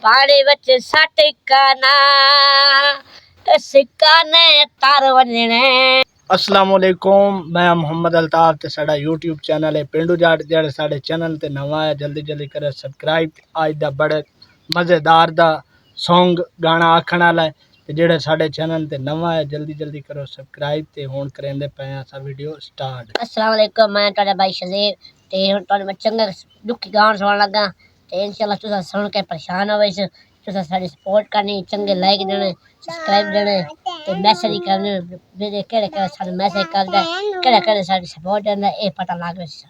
पानी विच सट काना सिक्का ने तार वजने। अस्सलाम वालेकुम, मैं मोहम्मद अल्ताफ ते साडा यूट्यूब चैनल है पेंडू जाट। जेह्ड़े साडे चैनल ते नवा है जल्दी जल्दी करे सब्सक्राइब। अज दा बड़े मज़ेदार दा सॉन्ग गाना आखण वाला है ते जेह्ड़े साडे चैनल ते नवा है जल्दी जल्दी करो सब्सक्राइब ते हुण करेंदे पे असा वीडियो स्टार्ट। अस्सलाम वालेकुम, मैं तुहाडा भाई शज़ीर ते हुण तुहानू मैं चंगा दुखी गाना सुनाउण लगा ते इंशाअल्लाह तुसां सुन के परेशान होवे। तुसां साडी सपोर्ट करनी, चंगे लाइक देने, सब्सक्राइब देने ते मैसेज करने मेरे केड़े केड़े सानू मैसेज करदा केड़े केड़े साडी सपोर्ट देंदा ए पता लग वैसे।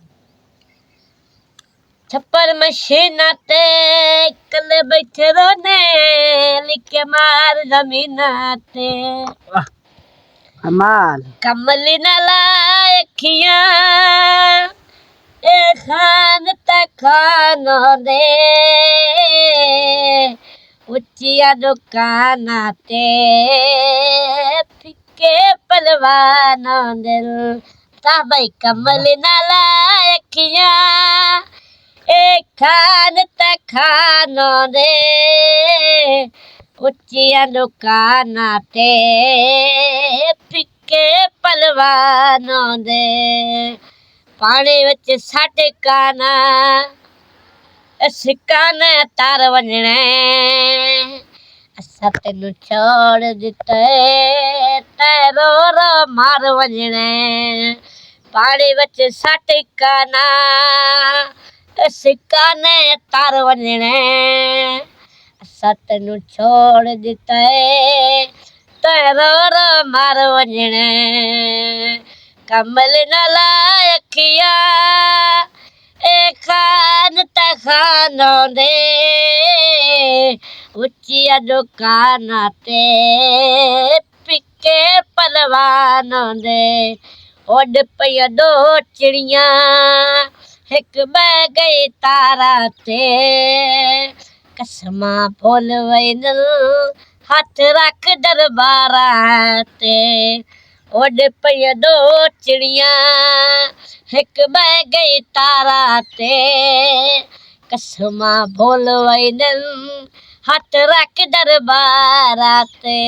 छप्पर मशीना ते कल्ले बैठे रोने लिखे मार जमीना ते कमाल कमली नाला अखियां ए खान तक खानो दे उच्चिया दुकाना ते फिक्के पलवानों दिल ता भाई कमली नाला अखियां ए खान तक खानो दे उच्चिया दुकाना ते फिक्के पलवानों दे पानी विच सट काना सिक्का ने तार वजने। असा तेनू छोड़ दिते तेरो रो मार वजने। पानी विच सट काना सिक्का ने तार वजने। असा तेनू छोड़ दिते तेरो रो मार वजने। कमल नाला अखिया ए खान ते खानो दे उच्चिया दुकाना ते फिक्के पलवानों दे। उड़ पईया दो चिड़ियां एक बह गई तारा ते कसमा भुल वैन हाथ रख दरबारा ते। उड़ पईया दो चिड़ियां एक बह गई तारा ते कसमा भुल वैन हाथ रख दरबारा ते।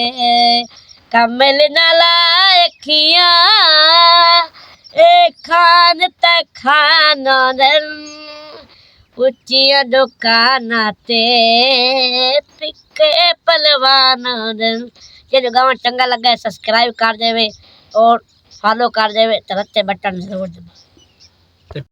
कमल नाला अखियां ए खान ते खानो दिल उच्चिया दुकाना ते फिक्के पलवानों दिल। जे गाना चंगा लगा सब्सक्राइब कर देवे और फॉलो कर देवे ते रत्ते बटन जरूर दबाओ।